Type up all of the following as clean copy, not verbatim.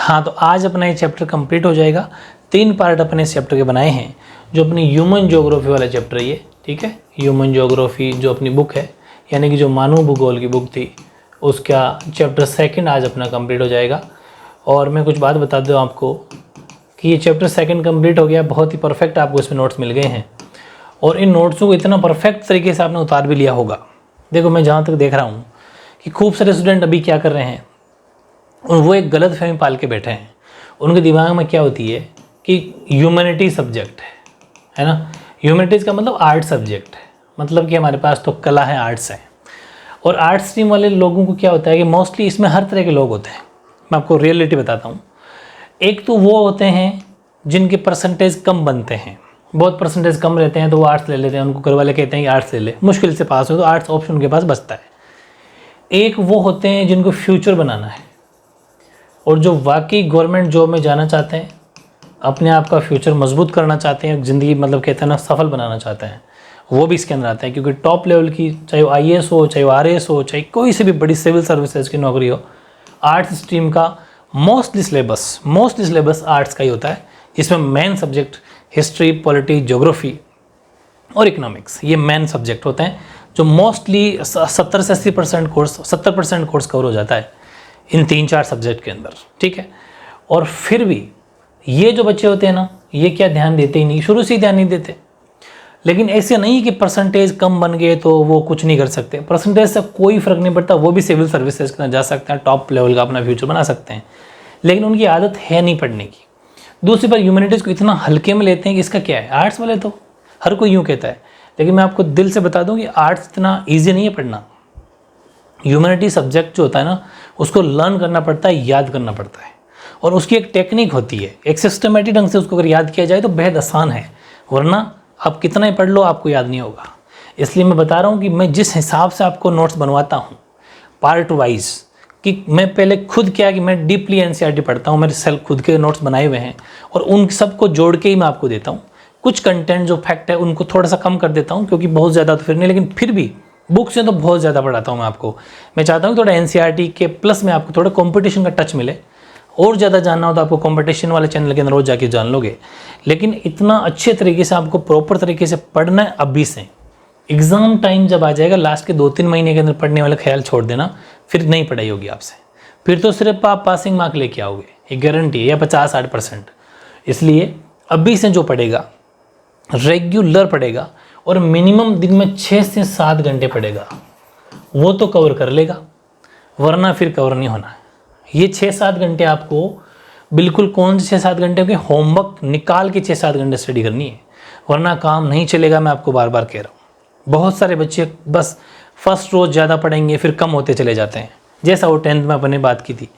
हाँ, तो आज अपना ये चैप्टर कंप्लीट हो जाएगा। 3 पार्ट अपने इस चैप्टर के बनाए हैं, जो अपनी ह्यूमन ज्योग्राफी वाला चैप्टर है ये, ठीक है। ह्यूमन ज्योग्राफी जो अपनी बुक है, यानी कि जो मानव भूगोल की बुक थी, उसका चैप्टर 2 आज अपना कंप्लीट हो जाएगा। और मैं कुछ बात बता दूँ आपको कि ये चैप्टर 2 कंप्लीट हो गया, बहुत ही परफेक्ट आपको इसमें नोट्स मिल गए हैं। और इन नोट्सों को इतना परफेक्ट तरीके से आपने उतार भी लिया होगा। देखो, मैं जहाँ तक देख रहा हूँ कि खूब सारे स्टूडेंट अभी क्या कर रहे हैं, और वो एक गलत फहमी पाल के बैठे हैं। उनके दिमाग में क्या होती है कि ह्यूमैनिटी सब्जेक्ट है ना। ह्यूमैनिटीज़ का मतलब आर्ट सब्जेक्ट है, मतलब कि हमारे पास तो कला है, आर्ट्स है। और आर्ट्स स्ट्रीम वाले लोगों को क्या होता है कि मोस्टली इसमें हर तरह के लोग होते हैं। मैं आपको रियलिटी बताता हूँ। एक तो वो होते हैं जिनके परसेंटेज कम बनते हैं, बहुत परसेंटेज कम रहते हैं, तो वो आर्ट्स ले लेते हैं। उनको घर वाले कहते हैं कि आर्ट्स ले ले, मुश्किल से पास हो तो आर्ट्स ऑप्शन उनके पास बचता है। एक वो होते हैं जिनको फ्यूचर बनाना है, और जो वाकई गवर्नमेंट जॉब में जाना चाहते हैं, अपने आप का फ्यूचर मजबूत करना चाहते हैं, ज़िंदगी मतलब कहते हैं ना सफल बनाना चाहते हैं, वो भी इसके अंदर आते हैं। क्योंकि टॉप लेवल की, चाहे वो IAS हो, चाहे वो RAS हो, चाहे कोई से भी बड़ी सिविल सर्विसेज की नौकरी हो, आर्ट्स स्ट्रीम का मोस्टली सिलेबस आर्ट्स का ही होता है। इसमें main subject history, polity, geography और इकोनॉमिक्स, ये मेन सब्जेक्ट होते हैं, जो मोस्टली 70 से 80% कोर्स, 70% कोर्स कवर हो जाता है इन 3-4 सब्जेक्ट के अंदर, ठीक है। और फिर भी ये जो बच्चे होते हैं ना, ये क्या ध्यान देते ही नहीं, शुरू से ही ध्यान नहीं देते। लेकिन ऐसे नहीं कि परसेंटेज कम बन गए तो वो कुछ नहीं कर सकते, परसेंटेज से कोई फ़र्क नहीं पड़ता, वो भी सिविल सर्विसेज के अंदर जा सकते हैं, टॉप लेवल का अपना फ्यूचर बना सकते हैं। लेकिन उनकी आदत है नहीं पढ़ने की। दूसरी बात, ह्यूमैनिटीज़ को इतना हल्के में लेते हैं कि इसका क्या है, आर्ट्स वाले तो हर कोई यूँ कहता है। लेकिन मैं आपको दिल से बता दूँ कि आर्ट्स इतना ईजी नहीं है पढ़ना। ह्यूमैनिटी सब्जेक्ट जो होता है ना, उसको लर्न करना पड़ता है, याद करना पड़ता है, और उसकी एक टेक्निक होती है, एक सिस्टमेटिक ढंग से उसको अगर याद किया जाए तो बेहद आसान है, वरना आप कितना ही पढ़ लो आपको याद नहीं होगा। इसलिए मैं बता रहा हूँ कि मैं जिस हिसाब से आपको नोट्स बनवाता हूँ पार्ट वाइज, कि मैं पहले खुद क्या कि मैं डीपली NCERT पढ़ता हूँ, मेरे सेल्फ खुद के नोट्स बनाए हुए हैं, और उन सबको जोड़ के ही मैं आपको देता हूँ। कुछ कंटेंट जो फैक्ट है उनको थोड़ा सा कम कर देता हूँ, क्योंकि बहुत ज़्यादा तो फिर नहीं, लेकिन फिर भी बुक से तो बहुत ज़्यादा पढ़ाता हूँ मैं आपको। मैं चाहता हूँ थोड़ा NCERT के प्लस में आपको थोड़ा कंपटीशन का टच मिले, और ज़्यादा जानना हो तो आपको कंपटीशन वाले चैनल के अंदर रोज जाके जान लोगे। लेकिन इतना अच्छे तरीके से आपको प्रॉपर तरीके से पढ़ना है अभी से। एग्ज़ाम टाइम जब आ जाएगा, लास्ट के 2-3 महीने के अंदर पढ़ने वाला ख्याल छोड़ देना, फिर नहीं पढ़ाई होगी आपसे, फिर तो सिर्फ आप पासिंग मार्क लेके आओगे, ये गारंटी है, या 50-60%। इसलिए अभी से जो पढ़ेगा, रेगुलर पढ़ेगा, और मिनिमम दिन में 6 से 7 घंटे पढ़ेगा, वो तो कवर कर लेगा, वरना फिर कवर नहीं होना है। ये 6-7 घंटे आपको बिल्कुल, कौन से 6-7 घंटे के होमवर्क निकाल के 6-7 घंटे स्टडी करनी है, वरना काम नहीं चलेगा। मैं आपको बार बार कह रहा हूँ। बहुत सारे बच्चे बस फर्स्ट रोज़ ज़्यादा पढ़ेंगे, फिर कम होते चले जाते हैं, जैसा वो 10th में अपने बात की थी।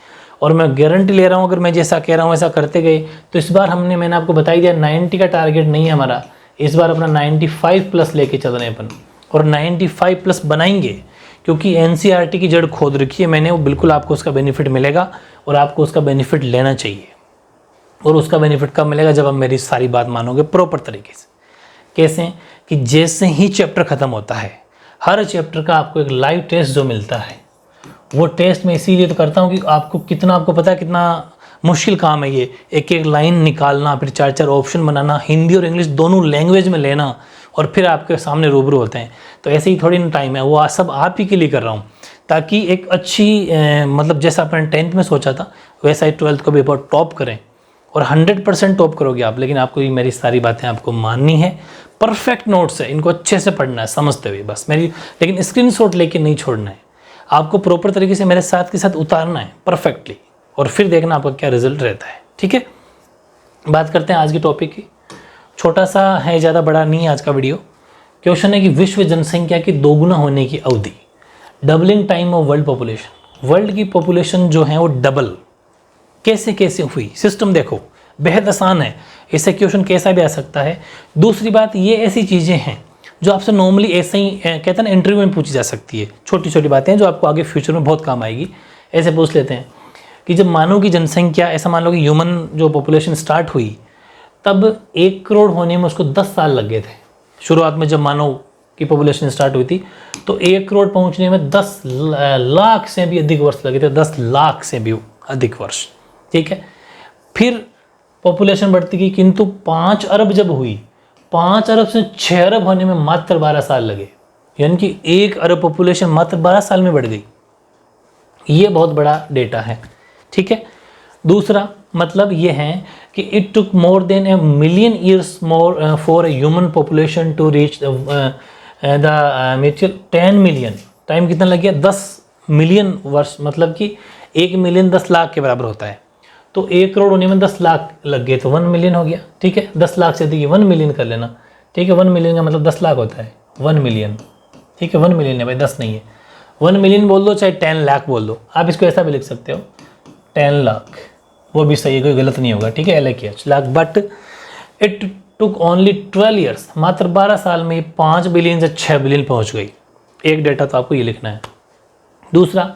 और मैं गारंटी ले रहा हूँ, अगर मैं जैसा कह रहा हूँ वैसा करते गए तो इस बार मैंने आपको बता ही दिया, 90 का टारगेट नहीं है हमारा, इस बार अपना 95+ लेके चल रहे हैं अपन, और 95+ बनाएंगे, क्योंकि NCERT की जड़ खोद रखी है मैंने, वो बिल्कुल आपको उसका बेनिफिट मिलेगा, और आपको उसका बेनिफिट लेना चाहिए। और उसका बेनिफिट कब मिलेगा, जब आप मेरी सारी बात मानोगे प्रॉपर तरीके से। कैसे कि जैसे ही चैप्टर ख़त्म होता है, हर चैप्टर का आपको एक लाइव टेस्ट जो मिलता है, वो टेस्ट मैं इसीलिए तो करता हूँ कि आपको पता है कितना मुश्किल काम है ये, एक एक लाइन निकालना, फिर 4-4 ऑप्शन बनाना, हिंदी और इंग्लिश दोनों लैंग्वेज में लेना, और फिर आपके सामने रूबरू होते हैं। तो ऐसे ही थोड़ी ना टाइम है, वो सब आप ही के लिए कर रहा हूँ, ताकि एक अच्छी मतलब जैसा अपने 10th में सोचा था, वैसा ही 12th को भी बहुत टॉप करें, और 100% टॉप करोगे आप। लेकिन आपको ये मेरी सारी बातें आपको माननी है, परफेक्ट नोट्स है, इनको अच्छे से पढ़ना है समझते हुए बस मेरी, लेकिन स्क्रीनशॉट लेके नहीं छोड़ना है, आपको प्रॉपर तरीके से मेरे साथ के साथ उतारना है परफेक्टली, और फिर देखना आपका क्या रिजल्ट रहता है, ठीक है। बात करते हैं आज की टॉपिक की। छोटा सा है, ज़्यादा बड़ा नहीं है आज का वीडियो। क्वेश्चन है कि विश्व जनसंख्या की दोगुना होने की अवधि, doubling time of world population, world की पॉपुलेशन जो है वो डबल कैसे कैसे हुई, सिस्टम देखो बेहद आसान है, इससे क्वेश्चन कैसा भी आ सकता है। दूसरी बात, ये ऐसी चीज़ें हैं जो आपसे नॉर्मली ऐसे ही कहते हैं ना इंटरव्यू में पूछी जा सकती है, छोटी छोटी बातें जो आपको आगे फ्यूचर में बहुत काम आएगी। ऐसे पूछ लेते हैं कि जब मानव की जनसंख्या, ऐसा मान लो कि ह्यूमन जो पॉपुलेशन स्टार्ट हुई, तब 1 करोड़ होने में उसको 10 साल लग गए थे। शुरुआत में जब मानव की पॉपुलेशन स्टार्ट हुई थी तो 1 करोड़ पहुंचने में 10 लाख से भी अधिक वर्ष लगे थे, 10 लाख से भी अधिक वर्ष, ठीक है। फिर पॉपुलेशन बढ़ती गई, किंतु 5 अरब जब हुई, 5 अरब से 6 अरब होने में मात्र 12 साल लगे, यानी कि 1 अरब पॉपुलेशन मात्र 12 साल में बढ़ गई। ये बहुत बड़ा डेटा है, ठीक है। दूसरा मतलब ये है कि it took more than a million years more for a human population to reach the mutual 10 million. Time कितना लग गया? 10 मिलियन वर्ष, मतलब कि 1 मिलियन 10 लाख के बराबर होता है। तो 1 करोड़ होने में 10 लाख लग गए, तो 1 मिलियन हो गया, ठीक है। 10 लाख से देखिए 1 मिलियन कर लेना, ठीक है। 1 मिलियन का मतलब 10 लाख होता है, 1 मिलियन, ठीक है। 1 मिलियन है भाई, 10 नहीं है। 1 मिलियन बोल दो, चाहे 10 लाख बोल दो, आप इसको ऐसा भी लिख सकते हो, 10 लाख, वो भी सही है, कोई गलत नहीं होगा, ठीक है। LAKH lakh. But it took only 12 years, मात्र 12 साल में 5 बिलियन से 6 बिलियन पहुंच गई। एक डेटा तो आपको ये लिखना है। दूसरा,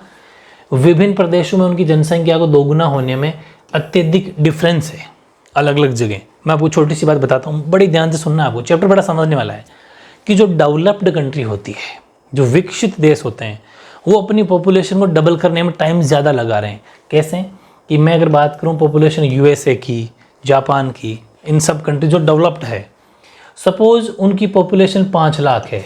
विभिन्न प्रदेशों में उनकी जनसंख्या को दोगुना होने में अत्यधिक डिफरेंस है अलग अलग जगह। मैं आपको छोटी सी बात बताता हूँ, बड़ी ध्यान से सुनना, आपको चैप्टर बड़ा समझने वाला है। कि जो डेवलप्ड कंट्री होती है, जो विकसित देश होते हैं, वो अपनी पॉपुलेशन को डबल करने में टाइम ज़्यादा लगा रहे हैं। कैसे? कि मैं अगर बात करूँ पॉपुलेशन USA की, जापान की, इन सब कंट्री जो डेवलप्ड है, सपोज उनकी पॉपुलेशन 5 लाख है,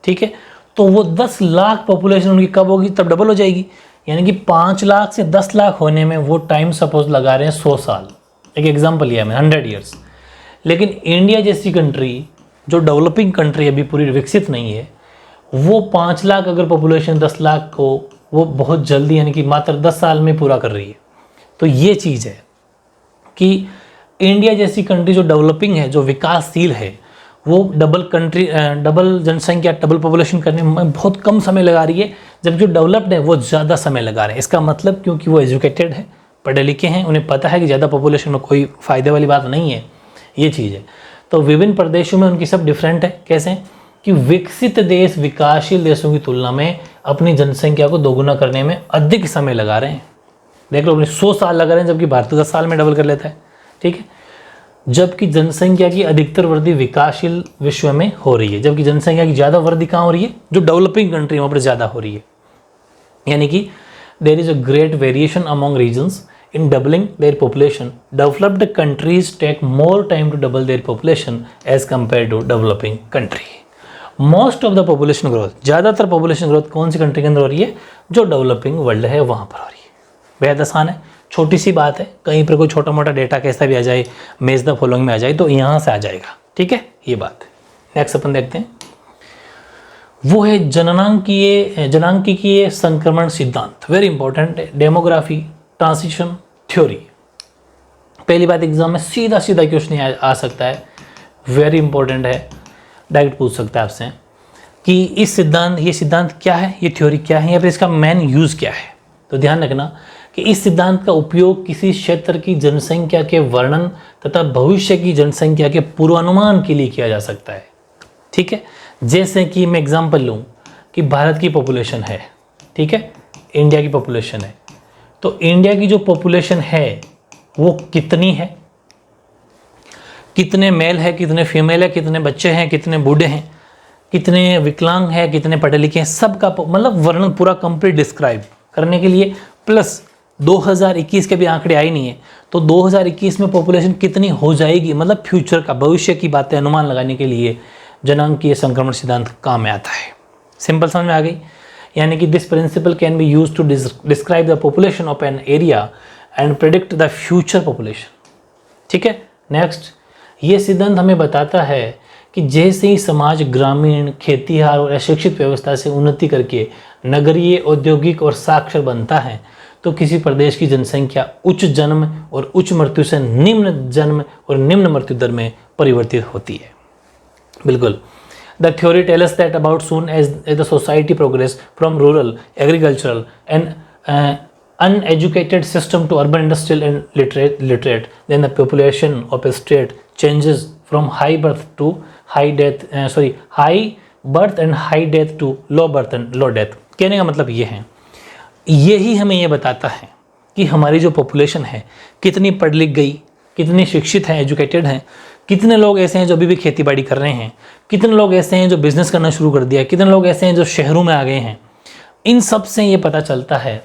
ठीक है। तो वो 10 लाख पॉपुलेशन उनकी कब होगी? तब डबल हो जाएगी। यानी कि 5 लाख से 10 लाख होने में वो टाइम सपोज लगा रहे हैं 100 साल। एक एग्जांपल लिया मैं, 100 ईयर्स। लेकिन इंडिया जैसी कंट्री जो डेवलपिंग कंट्री अभी पूरी विकसित नहीं है, वो 5 लाख अगर पॉपुलेशन 10 लाख को वो बहुत जल्दी, यानी कि मात्र 10 साल में पूरा कर रही है। तो ये चीज़ है कि इंडिया जैसी कंट्री जो डेवलपिंग है, जो विकासशील है, वो डबल जनसंख्या, डबल पॉपुलेशन करने में बहुत कम समय लगा रही है, जब जो डेवलप्ड है वो ज़्यादा समय लगा रहे हैं। इसका मतलब क्योंकि वो एजुकेटेड है, पढ़े लिखे हैं, उन्हें पता है कि ज़्यादा पॉपुलेशन में कोई फ़ायदे वाली बात नहीं है, ये चीज़ है। तो विभिन्न प्रदेशों में उनकी सब डिफरेंट है। कैसे? कि विकसित देश विकासशील देशों की तुलना में अपनी जनसंख्या को दोगुना करने में अधिक समय लगा रहे हैं। देख लो, अपने 100 साल लगा रहे हैं, जबकि भारत 10 साल में डबल कर लेता है, ठीक है। जबकि जनसंख्या की अधिकतर वृद्धि विकासशील विश्व में हो रही है, जबकि जनसंख्या की ज़्यादा वृद्धि कहाँ हो रही है? जो डेवलपिंग कंट्री वहाँ पर ज़्यादा हो रही है। यानी कि there is a great variation among regions in doubling their population. Developed countries take more time to double their population as compared to developing country. Most of the population growth, ज़्यादातर population growth कौन सी country के अंदर हो रही है? जो developing world है वहाँ पर हो रही है। बेहद आसान है, छोटी सी बात है, कहीं पर कोई छोटा मोटा डेटा कैसा भी आ जाए, मैच द फॉलोइंग में आ जाए, तो यहाँ से आ जाएगा, ठीक है। ये बात है। नेक्स्ट अपन देखते हैं, वो है जनांकीय संक्रमण सिद्धांत। वेरी इंपॉर्टेंट है। Demography transition theory. पहली बात, एग्जाम में सीधा सीधा क्वेश्चन आ सकता है, वेरी इंपॉर्टेंट है, डायरेक्ट पूछ सकता है आपसे कि ये सिद्धांत क्या है, ये थ्योरी क्या है, या फिर इसका मेन यूज़ क्या है। तो ध्यान रखना कि इस सिद्धांत का उपयोग किसी क्षेत्र की जनसंख्या के वर्णन तथा भविष्य की जनसंख्या के पूर्वानुमान के लिए किया जा सकता है, ठीक है। जैसे कि मैं एग्जाम्पल लूँ कि भारत की पॉपुलेशन है, ठीक है, इंडिया की पॉपुलेशन है, तो इंडिया की जो पॉपुलेशन है वो कितनी है, कितने मेल है, कितने फीमेल है, कितने बच्चे हैं, कितने बूढ़े हैं, कितने विकलांग हैं, कितने पढ़े लिखे हैं, सबका मतलब वर्णन पूरा कंप्लीट डिस्क्राइब करने के लिए, प्लस 2021 के भी आंकड़े आए नहीं है, तो 2021 में पॉपुलेशन कितनी हो जाएगी, मतलब फ्यूचर का, भविष्य की बातें अनुमान लगाने के लिए जनांकीय संक्रमण सिद्धांत काम में आता है। सिंपल समझ में आ गई। यानी कि this principle can be use to describe the population of an area and predict the future population, ठीक है। नेक्स्ट, ये सिद्धांत हमें बताता है कि जैसे ही समाज ग्रामीण, खेतीहार और अशिक्षित व्यवस्था से उन्नति करके नगरीय, औद्योगिक और साक्षर बनता है, तो किसी प्रदेश की जनसंख्या उच्च जन्म और उच्च मृत्यु से निम्न जन्म और निम्न मृत्यु दर में परिवर्तित होती है। बिल्कुल। The theory tells us that about soon as the society progress from rural, agricultural and uneducated system to urban, industrial and literate, then the population of a state changes from high birth and high death to low birth and low death. कहने का मतलब ये है, यही हमें ये बताता है कि हमारी जो पॉपुलेशन है कितनी पढ़ लिख गई, कितनी शिक्षित हैं, एजुकेटेड हैं, कितने लोग ऐसे हैं जो अभी भी खेती बाड़ी कर रहे हैं, कितने लोग ऐसे हैं जो बिज़नेस करना शुरू कर दिया, कितने लोग ऐसे हैं जो शहरों में आ गए हैं। इन सब से ये पता चलता है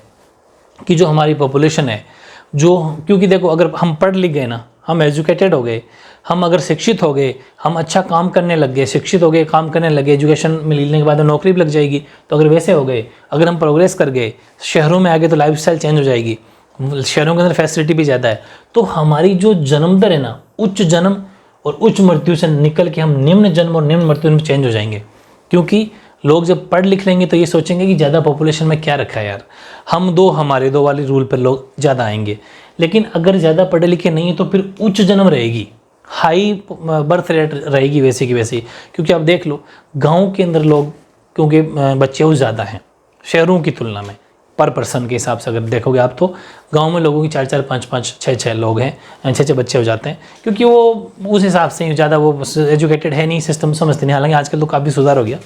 कि जो हमारी पॉपुलेशन है जो, क्योंकि देखो अगर हम पढ़ लिख गए ना, हम एजुकेटेड हो गए, हम अगर शिक्षित हो गए, हम अच्छा काम करने लग गए, शिक्षित हो गए, काम करने लगे, एजुकेशन मिलने के बाद नौकरी भी लग जाएगी, तो अगर वैसे हो गए, अगर हम प्रोग्रेस कर गए, शहरों में आ गए तो लाइफस्टाइल चेंज हो जाएगी, शहरों के अंदर फैसिलिटी भी ज़्यादा है, तो हमारी जो जन्म दर है ना, उच्च जन्म और उच्च मृत्यु से निकल के हम निम्न जन्म और निम्न मृत्यु में चेंज हो जाएंगे। क्योंकि लोग जब पढ़ लिख लेंगे तो ये सोचेंगे कि ज़्यादा पॉपुलेशन में क्या रखा है यार, हमारे दो वाले रूल पर लोग ज़्यादा आएंगे। लेकिन अगर ज़्यादा पढ़े लिखे नहीं है तो फिर उच्च जन्म रहेगी, हाई बर्थ रेट रहेगी वैसे की वैसी। क्योंकि आप देख लो गांव के अंदर लोग, क्योंकि बच्चे वो ज़्यादा हैं शहरों की तुलना में, पर पर्सन के हिसाब से अगर देखोगे आप, तो गांव में लोगों की 4-4, 5-5, 6-6 लोग हैं, 6-6 बच्चे हो जाते हैं, क्योंकि वो उस हिसाब से ज़्यादा वो एजुकेटेड है नहीं, सिस्टम समझते नहीं। हालांकि आजकल तो काफ़ी सुधार हो गया,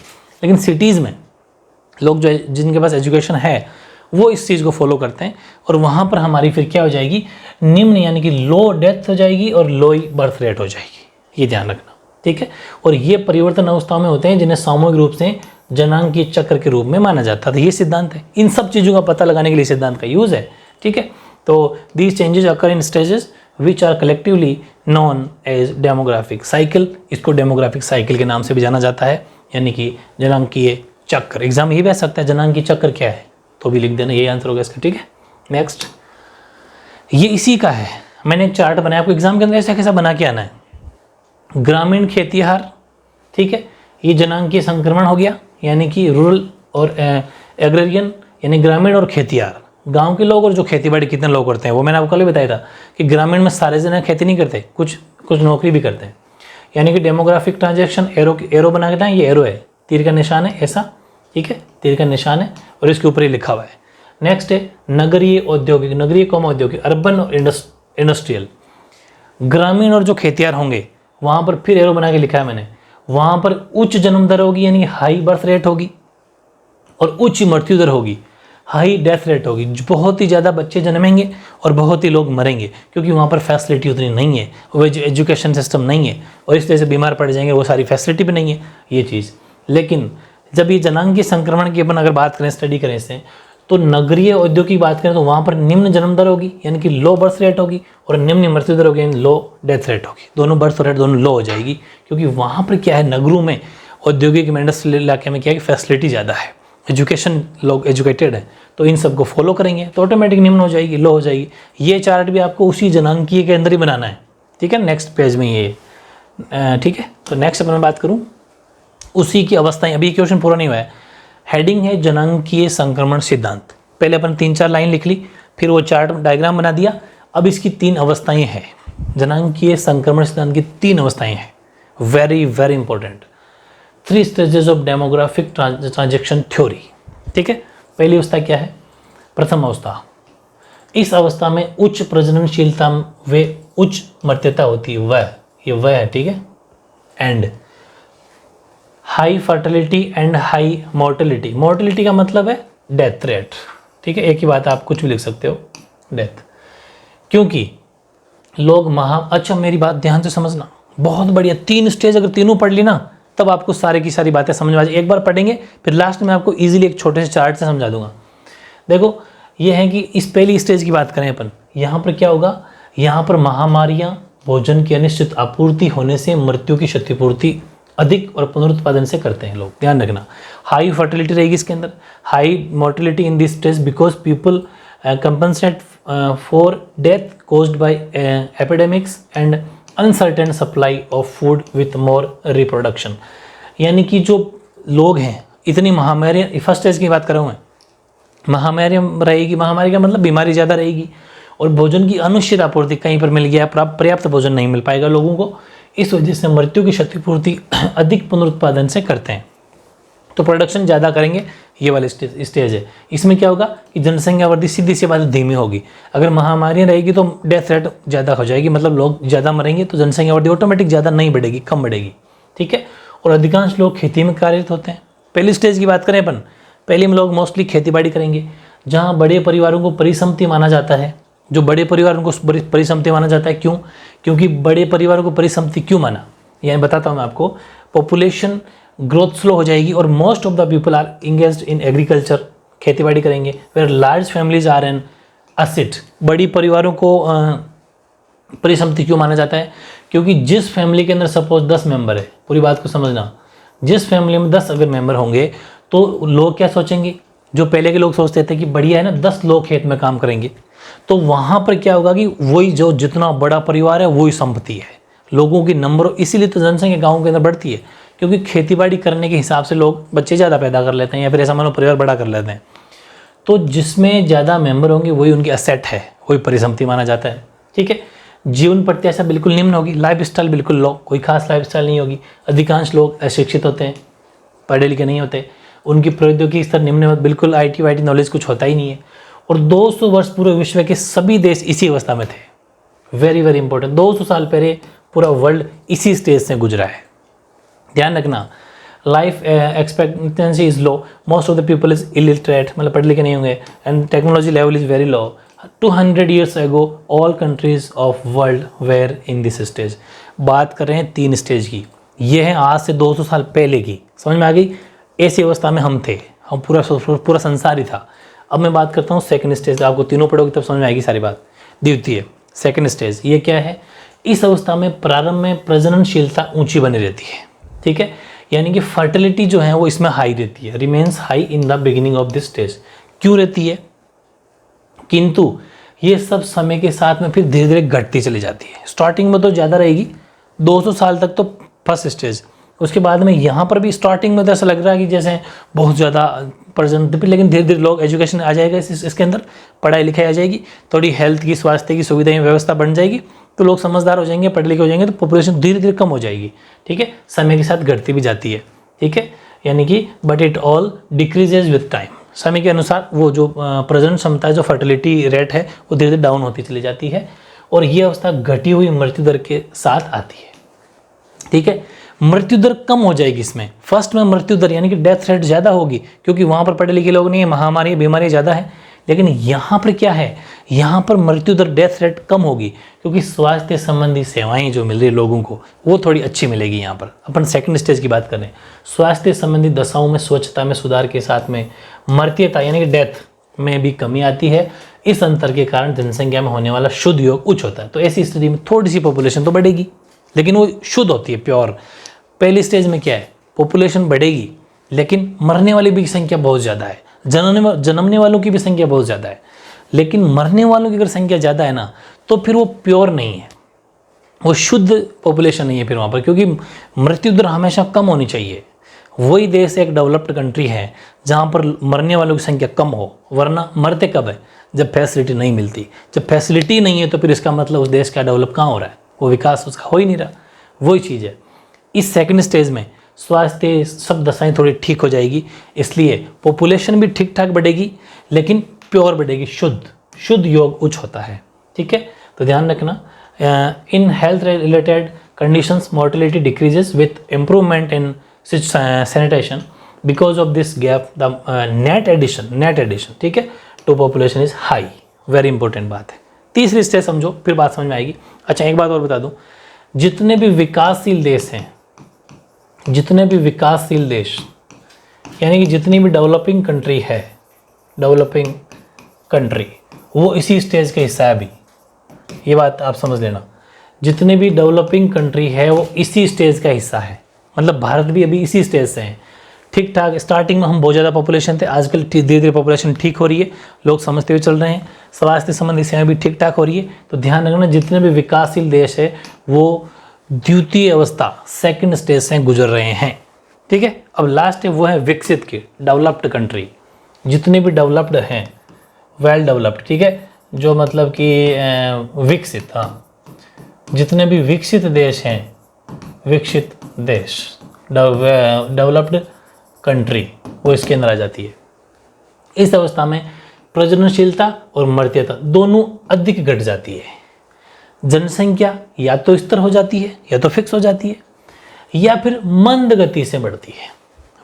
लेकिन सिटीज़ में लोग जो जिनके पास एजुकेशन है वो इस चीज़ को फॉलो करते हैं, और वहाँ पर हमारी फिर क्या हो जाएगी, निम्न यानी कि लो डेथ हो जाएगी और लो बर्थ रेट हो जाएगी, ये ध्यान रखना, ठीक है। और ये परिवर्तन अवस्थाओं में होते हैं जिन्हें सामूहिक रूप से जनांकीय चक्र के रूप में माना जाता था। ये सिद्धांत है, इन सब चीज़ों का पता लगाने के लिए सिद्धांत का यूज़ है, ठीक है। तो these changes occur in stages which are collectively known as demographic cycle. इसको डेमोग्राफिक साइकिल के नाम से भी जाना जाता है, यानी कि जनांकीय चक्र। एग्जाम ये भी आ सकता है जनांकीय चक्र क्या है, तो भी लिख देना, यही आंसर होगा इसका, ठीक है। नेक्स्ट, ये इसी का है, मैंने एक चार्ट बनाया आपको एग्जाम के अंदर ऐसा कैसा बना के आना है। ग्रामीण खेतीहार, ठीक है, ये जनांकीय संक्रमण हो गया, यानी कि रूरल और एग्रेरियन, यानी ग्रामीण और खेतीहार, गांव के लोग और जो खेती बाड़ी कितने लोग करते हैं। वो मैंने आपको कल बताया था कि ग्रामीण में सारे जने खेती नहीं करते, कुछ नौकरी भी करते हैं। यानी कि डेमोग्राफिक ट्रांजेक्शन, एरो बना के ना, ये एरो है, तीर का निशान है ऐसा, ठीक है, तीर का निशान है और इसके ऊपर ही लिखा हुआ है। नेक्स्ट है नगरीय औद्योगिक, नगरीय कौम औद्योगिक, अर्बन और इंडस्ट्रियल। ग्रामीण और जो खेतियार होंगे वहाँ पर फिर एरो बना के लिखा है मैंने, वहाँ पर उच्च जन्म दर होगी, यानी हाई बर्थ रेट होगी, और उच्च मृत्यु दर होगी, हाई डेथ रेट होगी। बहुत ही ज़्यादा बच्चे जन्मेंगे और बहुत ही लोग मरेंगे, क्योंकि वहाँ पर फैसिलिटी उतनी नहीं है, वो एजुकेशन सिस्टम नहीं है, और इस तरह से बीमार पड़ जाएंगे, वो सारी फैसिलिटी भी नहीं है ये चीज़। लेकिन जब ये जनांकीय संक्रमण की अपन अगर बात करें, स्टडी करें इससे, तो नगरीय उद्योग की बात करें तो वहाँ पर निम्न जन्म दर होगी, यानी कि लो बर्थ रेट होगी, और निम्न मृत्यु दर होगी, यानी लो डेथ रेट होगी। दोनों बर्थ रेट दोनों लो हो जाएगी, क्योंकि वहाँ पर क्या है, नगरों में औद्योगिक इंडस्ट्रियल इलाके में क्या है कि फैसिलिटी ज़्यादा है, एजुकेशन, लोग एजुकेटेड है, तो इन सबको फॉलो करेंगे तो ऑटोमेटिक निम्न हो जाएगी, लो हो जाएगी। ये चार्ट भी आपको उसी जनांकीय के अंदर ही बनाना है, ठीक है, नेक्स्ट पेज में ये, ठीक है। तो नेक्स्ट अपन मैं बात करूँ उसी की अवस्थाएं, अभी क्वेश्चन पूरा नहीं हुआ है। हेडिंग है जनांकीय संक्रमण सिद्धांत। पहले अपन 3-4 लाइन लिख ली, फिर वो चार्ट डायग्राम बना दिया। अब इसकी 3 अवस्थाएं हैं, जनांकीय संक्रमण सिद्धांत की 3 अवस्थाएं हैं, very very important. 3 stages of demographic transaction theory, ठीक है। पहली अवस्था क्या है, प्रथम अवस्था, इस अवस्था में उच्च प्रजननशीलता व उच्च मृत्यता होती है, वह है, ठीक है। And high fertility and high mortality, mortality का मतलब है डेथ रेट, ठीक है, एक ही बात, आप कुछ भी लिख सकते हो, डेथ। क्योंकि लोग अच्छा मेरी बात ध्यान से समझना, बहुत बढ़िया, 3 स्टेज अगर तीनों पढ़ ली ना, तब आपको सारी की सारी बातें समझ में आ जाए। एक बार पढ़ेंगे, फिर लास्ट में आपको इजीली एक छोटे से चार्ट से समझा दूंगा। देखो ये है कि इस पहली स्टेज की बात करें अपन, यहाँ पर क्या होगा, यहाँ पर महामारियाँ, भोजन की अनिश्चित आपूर्ति होने से मृत्यु की क्षतिपूर्ति अधिक और पुनरुत्पादन से करते हैं लोग, ध्यान रखना। हाई फर्टिलिटी रहेगी इसके अंदर, high mortality in this stage because people compensate for death caused by epidemics and uncertain supply of food with more reproduction. यानी कि जो लोग हैं, इतनी महामारी, फर्स्ट स्टेज की बात कर रहा हूँ मैं, महामारी रहेगी, महामारी का मतलब बीमारी ज़्यादा रहेगी, और भोजन की अनिश्चित आपूर्ति, कहीं पर मिल गया पर्याप्त भोजन नहीं मिल पाएगा लोगों को, इस वजह से मृत्यु की क्षतिपूर्ति अधिक पुनरुत्पादन से करते हैं, तो प्रोडक्शन ज़्यादा करेंगे। ये वाले स्टेज है। इसमें क्या होगा कि जनसंख्या वृद्धि सीधी सी बात धीमी होगी। अगर महामारी रहेगी तो डेथ रेट ज़्यादा हो जाएगी, मतलब लोग ज़्यादा मरेंगे, तो जनसंख्या वृद्धि ऑटोमेटिक ज़्यादा नहीं बढ़ेगी, कम बढ़ेगी, ठीक है। और अधिकांश लोग खेती में कार्यरत होते हैं। पहली स्टेज की बात करें अपन, पहले में लोग मोस्टली खेती बाड़ी करेंगे, जहाँ बड़े परिवारों को परिसंपत्ति माना जाता है। जो बड़े परिवारों को परिसंपत्ति माना जाता है, क्यों? क्योंकि बड़े परिवारों को परिसंपत्ति क्यों माना, यानी बताता हूँ मैं आपको। पॉपुलेशन ग्रोथ स्लो हो जाएगी और most of the people are engaged in agriculture, खेती बाड़ी करेंगे। Where large families are an asset, बड़ी परिवारों को परिसंपत्ति क्यों माना जाता है? क्योंकि जिस फैमिली के अंदर सपोज 10 मेंबर है, पूरी बात को समझना, जिस फैमिली में 10 अगर मेंबर होंगे तो लोग क्या सोचेंगे? जो पहले के लोग सोचते थे कि बढ़िया है ना 10 लोग खेत में काम करेंगे, तो वहाँ पर क्या होगा कि वही जो जितना बड़ा परिवार है वही संपत्ति है, लोगों की नंबर, इसीलिए तो जनसंख्या गाँव के अंदर बढ़ती है, क्योंकि खेतीबाड़ी करने के हिसाब से लोग बच्चे ज़्यादा पैदा कर लेते हैं या फिर ऐसा मानो परिवार बड़ा कर लेते हैं। तो जिसमें ज़्यादा मेंबर होंगे वही उनकी असेट है, वही परिसंपत्ति माना जाता है। ठीक है, जीवन प्रत्याशा बिल्कुल निम्न होगी, लाइफ स्टाइल बिल्कुल लो, कोई खास लाइफ स्टाइल नहीं होगी, अधिकांश लोग अशिक्षित होते हैं, पढ़े लिखे नहीं होते, उनकी प्रौद्योगिकी स्तर निम्न है, बिल्कुल IT वाईटी नॉलेज कुछ होता ही नहीं है। और 200 वर्ष पूरे विश्व के सभी देश इसी अवस्था में थे। वेरी वेरी इंपॉर्टेंट, 200 साल पहले पूरा वर्ल्ड इसी स्टेज से गुजरा है। ध्यान रखना, life expectancy is low, most of the people is illiterate, मतलब पढ़े लिखे नहीं होंगे, and technology level is very low. 200 years ago all countries of world were in this stage। बात कर रहे हैं 3 स्टेज की, ये है आज से 200 साल पहले की, समझ में आ गई? ऐसी अवस्था में हम थे, हम पूरा संसार ही था। अब मैं बात करता हूँ सेकंड स्टेज, आपको तीनों पढ़ोगे तब समझ में आएगी सारी बात। द्वितीय, सेकंड स्टेज, ये क्या है? इस अवस्था में प्रारंभ में प्रजननशीलता ऊंची बनी रहती है। ठीक है, यानी कि फर्टिलिटी जो है वो इसमें हाई रहती है, remains high in the beginning of this stage. क्यों रहती है? किंतु ये सब समय के साथ में फिर धीरे धीरे घटती चली जाती है। स्टार्टिंग में तो ज़्यादा रहेगी, 200 साल तक तो फर्स्ट स्टेज, उसके बाद में यहाँ पर भी स्टार्टिंग में तो ऐसा लग रहा है कि जैसे बहुत ज़्यादा प्रजनन, लेकिन धीरे धीरे लोग एजुकेशन आ जाएगा, इसके अंदर पढ़ाई लिखाई आ जाएगी, थोड़ी हेल्थ की, स्वास्थ्य की सुविधाएं व्यवस्था बन जाएगी, तो लोग समझदार हो जाएंगे, पढ़े लिखे हो जाएंगे, तो पॉपुलेशन धीरे धीरे कम हो जाएगी। ठीक है, समय के साथ घटती भी जाती है। ठीक है, यानी कि but it all decreases with time, समय के अनुसार वो जो प्रजनन क्षमता है, जो फर्टिलिटी रेट है, वो धीरे धीरे डाउन होती चली जाती है, और ये अवस्था घटी हुई मृत्यु दर के साथ आती है। ठीक है, मृत्यु दर कम हो जाएगी इसमें। फर्स्ट में मृत्यु दर यानी कि डेथ रेट ज़्यादा होगी, क्योंकि वहाँ पर पढ़े लिखे लोग नहीं है, महामारी बीमारी ज़्यादा है, लेकिन यहाँ पर क्या है, यहाँ पर मृत्यु दर, डेथ रेट कम होगी, क्योंकि स्वास्थ्य संबंधी सेवाएं जो मिल रही है लोगों को वो थोड़ी अच्छी मिलेगी। यहाँ पर अपन सेकंड स्टेज की बात करें, स्वास्थ्य संबंधी दशाओं में स्वच्छता में सुधार के साथ में मृत्यता यानी कि डेथ में भी कमी आती है। इस अंतर के कारण जनसंख्या में होने वाला शुद्ध योग उच्च होता है। तो ऐसी स्थिति में थोड़ी सी पॉपुलेशन तो बढ़ेगी, लेकिन वो शुद्ध होती है, प्योर। पहली स्टेज में क्या है, पॉपुलेशन बढ़ेगी लेकिन मरने वाली भी संख्या बहुत ज़्यादा है, जन्मने वालों की भी संख्या बहुत ज़्यादा है, लेकिन मरने वालों की अगर संख्या ज़्यादा है ना, तो फिर वो प्योर नहीं है, वो शुद्ध पॉपुलेशन नहीं है फिर वहाँ पर, क्योंकि मृत्यु दर हमेशा कम होनी चाहिए। वही देश एक डेवलप्ड कंट्री है जहाँ पर मरने वालों की संख्या कम हो, वरना मरते कब है, जब फैसिलिटी नहीं मिलती। जब फैसिलिटी नहीं है तो फिर इसका मतलब उस देश का डेवलप कहाँ हो रहा है, वो विकास उसका हो ही नहीं रहा। वही चीज़ है, इस सेकंड स्टेज में स्वास्थ्य सब दशाएं थोड़ी ठीक हो जाएगी, इसलिए पॉपुलेशन भी ठीक ठाक बढ़ेगी, लेकिन प्योर बढ़ेगी, शुद्ध योग उच्च होता है। ठीक है, तो ध्यान रखना, in health related conditions mortality decreases with improvement in sanitation, because of this gap the net addition ठीक है to population is high. Very important बात है। तीसरी स्टेज समझो, फिर बात समझ में आएगी। अच्छा, एक बात और बता दूं, जितने भी विकासशील देश हैं, जितने भी विकासशील देश यानी कि जितनी भी डेवलपिंग कंट्री है, डेवलपिंग कंट्री, वो इसी स्टेज का हिस्सा है अभी। ये बात आप समझ लेना, जितने भी डेवलपिंग कंट्री है वो इसी स्टेज का हिस्सा है। मतलब भारत भी अभी इसी स्टेज से है। ठीक ठाक स्टार्टिंग में हम बहुत ज़्यादा पॉपुलेशन थे, आजकल धीरे धीरे पॉपुलेशन ठीक हो रही है, लोग समझते हुए चल रहे हैं, स्वास्थ्य संबंधी सेवाएं भी ठीक ठाक हो रही है। तो ध्यान रखना, जितने भी विकासशील देश है वो द्वितीय अवस्था, सेकंड स्टेज से गुजर रहे हैं। ठीक है, अब लास्ट है वो है विकसित की, डेवलप्ड कंट्री। जितने भी डेवलप्ड हैं, वेल डेवलप्ड, ठीक है, जो मतलब कि विकसित, हाँ, जितने भी विकसित देश हैं, विकसित देश, डेवलप्ड कंट्री, वो इसके अंदर आ जाती है। इस अवस्था में प्रजननशीलता और मृत्यता दोनों अधिक घट जाती है। जनसंख्या या तो स्थिर हो जाती है या तो फिक्स हो जाती है, या फिर मंद गति से बढ़ती है।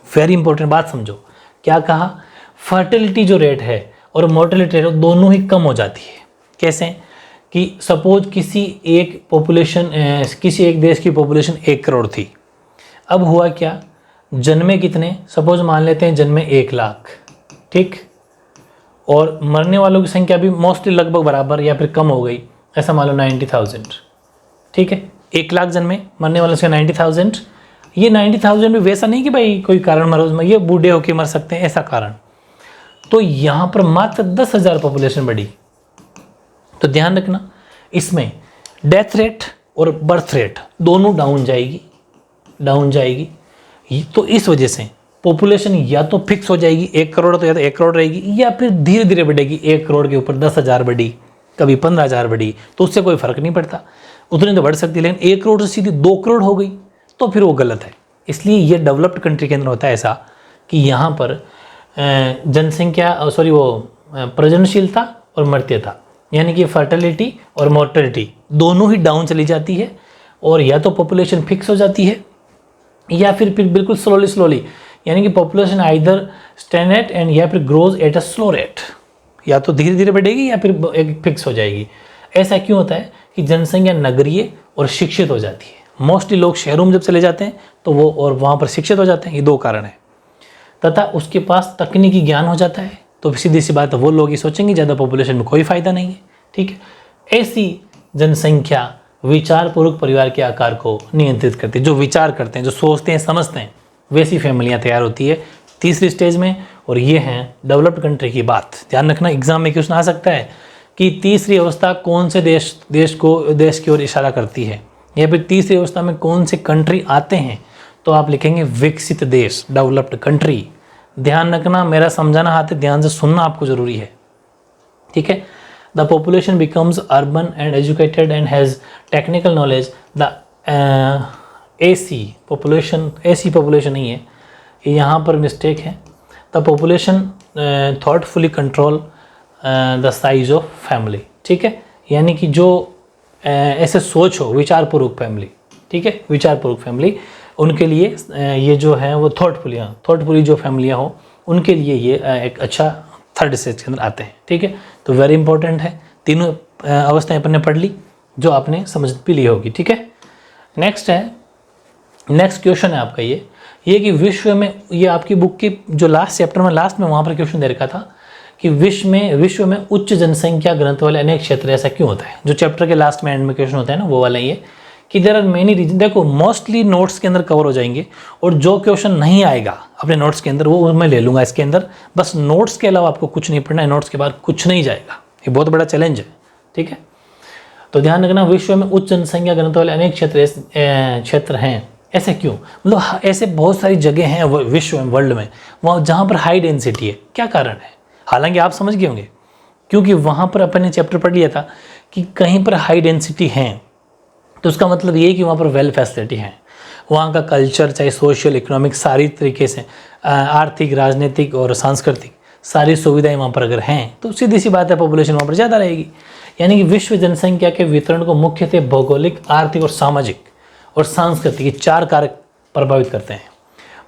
वेरी इंपॉर्टेंट बात समझो, क्या कहा, फर्टिलिटी जो रेट है और मोर्टेलिटी रेट दोनों ही कम हो जाती है। कैसे कि सपोज किसी एक पॉपुलेशन, किसी एक देश की पॉपुलेशन 1 करोड़ थी, अब हुआ क्या, जन्मे कितने, सपोज मान लेते हैं जन्मे 1 लाख, ठीक, और मरने वालों की संख्या भी मोस्टली लगभग बराबर या फिर कम हो गई, ऐसा मान लो 90,000, ठीक है। 1,00,000 जन्मे, मरने वालों से 90,000। ये 90,000 भी वैसा नहीं कि भाई कोई कारण मरोज में ये बूढ़े होके मर सकते हैं, ऐसा कारण। तो यहाँ पर मात्र 10,000 पॉपुलेशन बढ़ी। तो ध्यान रखना, इसमें डेथ रेट और बर्थ रेट दोनों डाउन जाएगी। तो इस वजह से पॉपुलेशन या तो फिक्स हो जाएगी 1 करोड़, तो या तो 1 करोड़ रहेगी, या फिर धीरे धीरे बढ़ेगी। 1 करोड़ के ऊपर 10,000 बढ़ी, कभी 15,000 बढ़ी, तो उससे कोई फर्क नहीं पड़ता, उतनी तो बढ़ सकती है। लेकिन 1 करोड़ से सीधी 2 करोड़ हो गई तो फिर वो गलत है। इसलिए ये डेवलप्ड कंट्री के अंदर होता है ऐसा कि यहाँ पर जनसंख्या प्रजननशीलता और मृत्यता, यानी कि फर्टिलिटी और मोर्टेलिटी दोनों ही डाउन चली जाती है, और या तो पॉपुलेशन फिक्स हो जाती है या फिर बिल्कुल स्लोली, यानी कि पॉपुलेशन आइदर स्टैग्नेट एंड या फिर grows at a slow rate, या तो धीरे धीरे बढ़ेगी या फिर एक फिक्स हो जाएगी। ऐसा क्यों होता है कि जनसंख्या नगरीय और शिक्षित हो जाती है। मोस्टली लोग शहरों में जब चले जाते हैं तो वो और वहाँ पर शिक्षित हो जाते हैं, ये 2 कारण है। तथा उसके पास तकनीकी ज्ञान हो जाता है, तो सीधी सी बात है वो लोग ये सोचेंगे ज़्यादा पॉपुलेशन में कोई फ़ायदा नहीं है, ठीक है। ऐसी जनसंख्या विचारपूर्वक परिवार के आकार को नियंत्रित करती है। जो विचार करते हैं, जो सोचते हैं, समझते हैं, वैसी फैमिलियाँ तैयार होती है तीसरी स्टेज में। और ये हैं डेवलप्ड कंट्री की बात। ध्यान रखना, एग्जाम में क्वेश्चन आ सकता है कि तीसरी अवस्था कौन से देश की ओर इशारा करती है, या फिर तीसरी अवस्था में कौन से कंट्री आते हैं, तो आप लिखेंगे विकसित देश, डेवलप्ड कंट्री। ध्यान रखना, मेरा समझाना हाथ है, ध्यान से सुनना आपको जरूरी है, ठीक है। The population becomes urban and educated and has technical knowledge. The AC population नहीं है, यहाँ पर मिस्टेक है। The population thoughtfully control the size of family, ठीक है। यानी कि जो ऐसे सोच हो, विचारपूर्वक फैमिली, ठीक है, विचारपूर्वक फैमिली, उनके लिए ये जो है वो थॉटफुली जो फैमिलियाँ हो उनके लिए ये एक अच्छा थर्ड स्टेज के अंदर आते हैं, ठीक है। तो वेरी इंपॉर्टेंट है, तीनों अवस्थाएं अपन ने पढ़ ली, जो आपने समझ भी ली होगी, ठीक है। नेक्स्ट क्वेश्चन है आपका ये कि विश्व में, ये आपकी बुक की जो लास्ट चैप्टर में लास्ट में वहाँ पर क्वेश्चन दे रखा था कि विश्व में उच्च जनसंख्या घनत्व वाले अनेक क्षेत्र ऐसा क्यों होता है। जो चैप्टर के लास्ट में एंड में क्वेश्चन होता है ना, वो वाला ये कि देयर आर मेनी रीजन। देखो मोस्टली नोट्स के अंदर कवर हो जाएंगे, और जो क्वेश्चन नहीं आएगा अपने नोट्स के अंदर वो मैं ले लूँगा इसके अंदर। बस नोट्स के अलावा आपको कुछ नहीं पढ़ना है, नोट्स के बाद कुछ नहीं जाएगा, ये बहुत बड़ा चैलेंज है, ठीक है। तो ध्यान रखना, विश्व में उच्च जनसंख्या घनत्व वाले अनेक क्षेत्र हैं, ऐसे क्यों, मतलब ऐसे बहुत सारी जगह हैं विश्व में, वर्ल्ड में, वहाँ जहाँ पर हाई डेंसिटी है। क्या कारण है, हालांकि आप समझ गए होंगे, क्योंकि वहाँ पर अपन ने चैप्टर पढ़ लिया था कि कहीं पर हाई डेंसिटी है तो उसका मतलब ये है कि वहाँ पर वेल फैसिलिटी है, वहाँ का कल्चर चाहे सोशल इकोनॉमिक सारी तरीके से आर्थिक, राजनीतिक और सांस्कृतिक सारी सुविधाएं वहाँ पर अगर हैं तो सीधी सी बात है पॉपुलेशन वहाँ पर ज़्यादा रहेगी। यानी कि विश्व जनसंख्या के वितरण को मुख्यतः भौगोलिक, आर्थिक और सामाजिक और सांस्कृतिक ये 4 कारक प्रभावित करते हैं।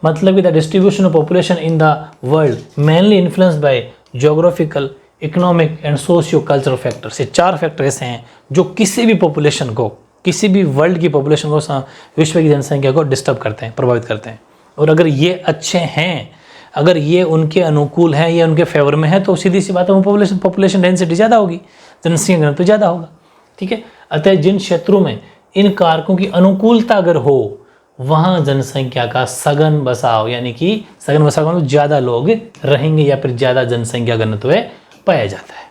मतलब कि the distribution of population in the world mainly influenced by geographical, economic and socio cultural factors. ये 4 फैक्टर ऐसे हैं जो किसी भी पॉपुलेशन को, किसी भी वर्ल्ड की पॉपुलेशन को, विश्व की जनसंख्या को डिस्टर्ब करते हैं, प्रभावित करते हैं। और अगर ये अच्छे हैं, अगर ये उनके अनुकूल हैं, ये उनके फेवर में है, तो सीधी सी बात है वो पॉपुलेशन डेंसिटी ज़्यादा होगी, जनसंख्या घनत्व ज़्यादा होगा, ठीक है। अतः जिन क्षेत्रों में इन कारकों की अनुकूलता अगर हो वहाँ जनसंख्या का सघन बसाव, यानी कि सघन बसाव में ज़्यादा लोग रहेंगे या फिर ज़्यादा जनसंख्या घनत्व पाया जाता है,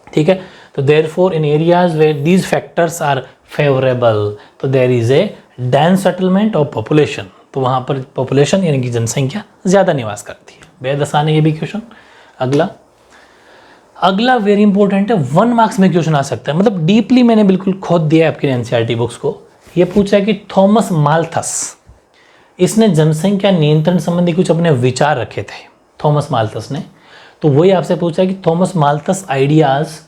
ठीक है। तो therefore in areas where these factors are favourable, तो there is a dense settlement of population, तो वहाँ पर पॉपुलेशन यानी कि जनसंख्या ज़्यादा निवास करती है। बेहद आसान है ये भी क्वेश्चन। अगला वेरी इंपॉर्टेंट है, 1 मार्क्स में क्वेश्चन आ सकता है, मतलब डीपली मैंने बिल्कुल खोद दिया है आपकी एनसीईआरटी बुक्स को। ये पूछा है कि थॉमस माल्थस, इसने जनसंख्या नियंत्रण संबंधी कुछ अपने विचार रखे थे थॉमस माल्थस ने, तो वही आपसे पूछा है कि Thomas Malthus ideas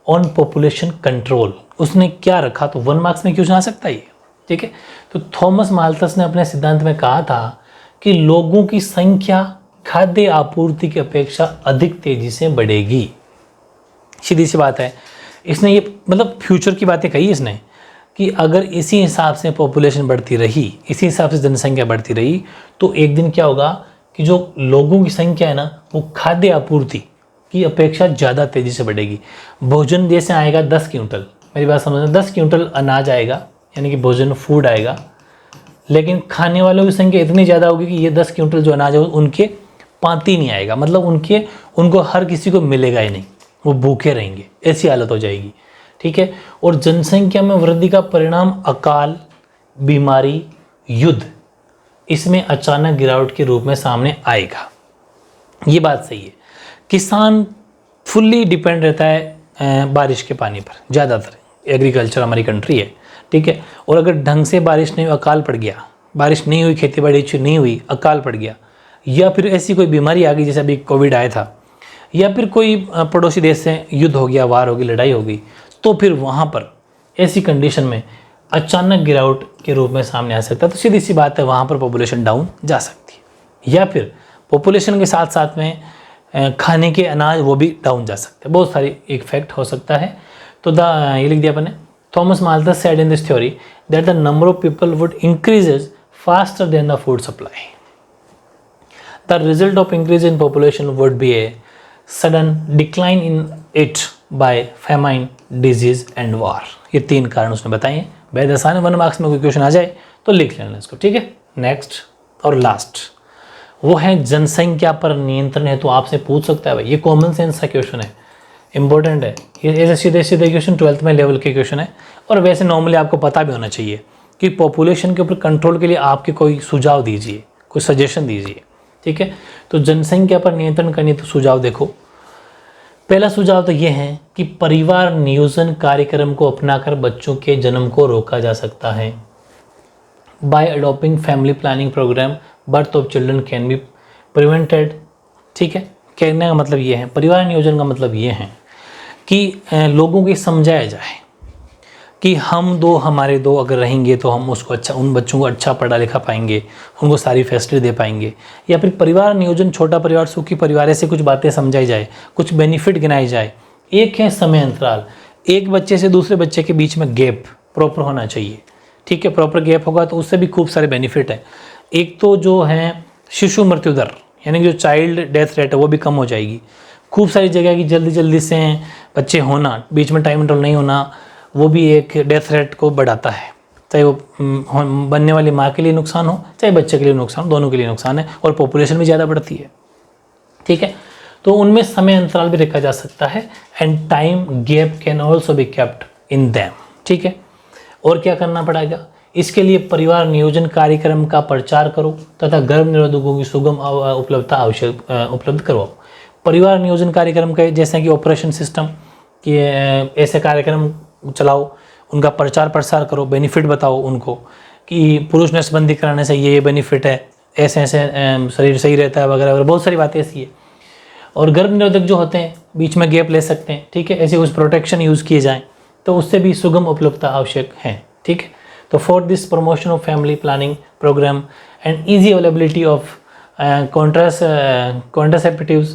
on population control, उसने क्या रखा, तो 1 मार्क्स में क्वेश्चन आ सकता है ये, ठीक है। तो थॉमस माल्थस ने अपने सिद्धांत में कहा था कि लोगों की संख्या खाद्य आपूर्ति की अपेक्षा अधिक तेजी से बढ़ेगी। सीधी सी बात है, इसने ये मतलब फ्यूचर की बातें कही इसने कि अगर इसी हिसाब से पॉपुलेशन बढ़ती रही, इसी हिसाब से जनसंख्या बढ़ती रही, तो एक दिन क्या होगा कि जो लोगों की संख्या है ना वो खाद्य आपूर्ति की अपेक्षा ज़्यादा तेज़ी से बढ़ेगी। भोजन जैसे आएगा 10 क्विंटल, मेरी बात समझना, 10 क्विंटल अनाज आएगा, यानी कि भोजन फूड आएगा, लेकिन खाने वालों की संख्या इतनी ज़्यादा होगी कि ये 10 क्विंटल जो अनाज है उनके पाती नहीं आएगा, मतलब उनको हर किसी को मिलेगा ही नहीं, वो भूखे रहेंगे, ऐसी हालत हो जाएगी। ठीक है। और जनसंख्या में वृद्धि का परिणाम अकाल, बीमारी, युद्ध, इसमें अचानक गिरावट के रूप में सामने आएगा। ये बात सही है। किसान फुल्ली डिपेंड रहता है बारिश के पानी पर, ज़्यादातर एग्रीकल्चर हमारी कंट्री है। ठीक है। और अगर ढंग से बारिश नहीं हुई, अकाल पड़ गया, बारिश नहीं हुई, खेती बाड़ी अच्छी नहीं हुई, अकाल पड़ गया, या फिर ऐसी कोई बीमारी आ गई जैसे अभी कोविड आया था, या फिर कोई पड़ोसी देश से युद्ध हो गया, वार हो गई, लड़ाई हो गई, तो फिर वहाँ पर ऐसी कंडीशन में अचानक गिरावट के रूप में सामने आ सकता है। तो सीधी सी बात है, वहाँ पर पॉपुलेशन डाउन जा सकती है, या फिर पॉपुलेशन के साथ साथ में खाने के अनाज वो भी डाउन जा सकते हैं। बहुत सारी एक फैक्ट हो सकता है। तो ये लिख दिया अपन ने, Thomas Malthus said in this theory that the number of people would increases faster than the food supply. The result of increase in population would be a sudden decline in it by famine, disease and वार। ये 3 कारण उसने बताए हैं। बेहद आसान है, 1 marks में कोई क्वेश्चन आ जाए तो लिख लेना इसको। ठीक है। नेक्स्ट और लास्ट वो है जनसंख्या पर नियंत्रण है। तो आपसे पूछ सकता है भाई, ये कॉमन सेंस का क्वेश्चन है, इंपॉर्टेंट है, ये ऐसे सीधे सीधे क्वेश्चन 12th में लेवल के क्वेश्चन है। और वैसे नॉर्मली आपको पता भी होना चाहिए कि पॉपुलेशन के ऊपर कंट्रोल के लिए आपके कोई सुझाव दीजिए, कोई सजेशन दीजिए। ठीक है। तो जनसंख्या पर नियंत्रण करनी तो सुझाव देखो, पहला सुझाव तो ये है कि परिवार नियोजन कार्यक्रम को अपनाकर बच्चों के जन्म को रोका जा सकता है। By adopting family planning programme birth of children can be prevented. ठीक है। कहने का मतलब ये है, परिवार नियोजन का मतलब ये है कि लोगों को समझाया जाए कि हम दो, हमारे दो अगर रहेंगे तो हम उसको अच्छा, उन बच्चों को अच्छा पढ़ा लिखा पाएंगे, उनको सारी फैसिलिटी दे पाएंगे। या फिर परिवार नियोजन, छोटा परिवार सुखी परिवार, ऐसे कुछ बातें समझाई जाए, कुछ बेनिफिट गिनाए जाए। एक है समय अंतराल, एक बच्चे से दूसरे बच्चे के बीच में गैप प्रॉपर होना चाहिए। ठीक है। प्रॉपर गैप होगा तो उससे भी खूब सारे बेनिफिट है। एक तो जो है शिशु मृत्यु दर, यानी कि जो चाइल्ड डेथ रेट है वो भी कम हो जाएगी। खूब सारी जगह की जल्दी जल्दी से बच्चे होना, बीच में टाइम इंटरवल नहीं होना, वो भी एक डेथ रेट को बढ़ाता है। चाहे वो बनने वाली माँ के लिए नुकसान हो, चाहे बच्चे के लिए नुकसान हो, दोनों के लिए नुकसान है। और पॉपुलेशन भी ज़्यादा बढ़ती है। ठीक है। तो उनमें समय अंतराल भी रखा जा सकता है। And time gap can also be kept in them. ठीक है। और क्या करना पड़ेगा इसके लिए, परिवार नियोजन कार्यक्रम का प्रचार करो तथा गर्भ निरोधकों की सुगम उपलब्धता उपलब्ध करवाओ। परिवार नियोजन कार्यक्रम का जैसे कि ऑपरेशन सिस्टम कि ऐसे कार्यक्रम चलाओ, उनका प्रचार प्रसार करो, बेनिफिट बताओ उनको कि पुरुष नसबंदी कराने से ये बेनिफिट है, ऐसे ऐसे शरीर सही रहता है वगैरह वगैरह, बहुत सारी बातें ऐसी है। और गर्भ निरोधक जो होते हैं बीच में गैप ले सकते हैं। ठीक है। ऐसे कुछ प्रोटेक्शन यूज़ किए जाएँ तो उससे भी सुगम उपलब्धता आवश्यक है। ठीक है। तो for this promotion of family planning programme and easy availability of contraceptives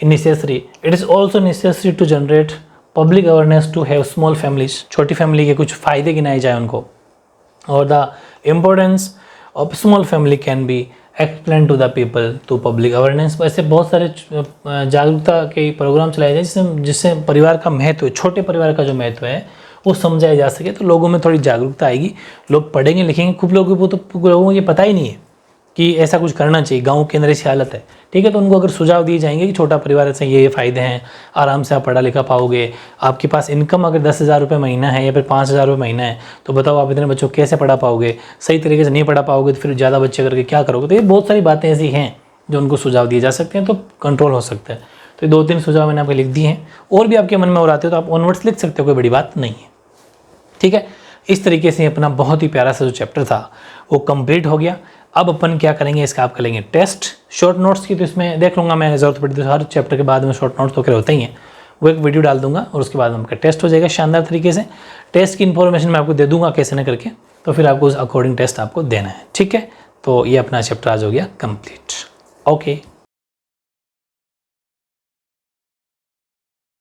necessary, it is also necessary to generate public awareness to have small families। छोटी फैमिली के कुछ फ़ायदे गिनाए जाए उनको। और the importance of small family can be explain to the people to public awareness. ऐसे बहुत सारे जागरूकता के प्रोग्राम चलाए जाए जिससे परिवार का महत्व, छोटे परिवार का जो महत्व है वो समझाया जा सके। तो लोगों में थोड़ी जागरूकता आएगी, लोग पढ़ेंगे लिखेंगे। खूब लोगों को ये पता ही नहीं है कि ऐसा कुछ करना चाहिए, गांव के अंदर ऐसी हालत है। ठीक है। तो उनको अगर सुझाव दिए जाएंगे कि छोटा परिवार से ये फ़ायदे हैं, आराम से आप पढ़ा लिखा पाओगे, आपके पास इनकम अगर 10,000 रुपये महीना है या फिर 5,000 रुपये महीना है तो बताओ आप इतने बच्चों को कैसे पढ़ा पाओगे, सही तरीके से नहीं पढ़ा पाओगे तो फिर ज़्यादा बच्चे करके क्या करोगे। तो ये बहुत सारी बातें ऐसी हैं जो उनको सुझाव दिए जा सकते हैं, तो कंट्रोल हो सकता है। तो ये 2-3 सुझाव मैंने आपको लिख दिए हैं, और भी आपके मन में और आते हो तो आप ऑनवर्ड्स लिख सकते हो, कोई बड़ी बात नहीं है। ठीक है। इस तरीके से अपना बहुत ही प्यारा सा जो चैप्टर था वो कंप्लीट हो गया। अब अपन क्या करेंगे, इसका आप करेंगे टेस्ट। शॉर्ट नोट्स की तो इसमें देख लूँगा मैं, ज़रूरत पड़ी तो हर चैप्टर के बाद में शॉर्ट नोट्स तो क्या होते ही हैं, वो एक वीडियो डाल दूंगा और उसके बाद आपका टेस्ट हो जाएगा शानदार तरीके से। टेस्ट की इन्फॉर्मेशन मैं आपको दे दूंगा कैसे न करके, तो फिर आपको उस अकॉर्डिंग टेस्ट आपको देना है। ठीक है। तो ये अपना चैप्टर आज हो गया कंप्लीट। ओके।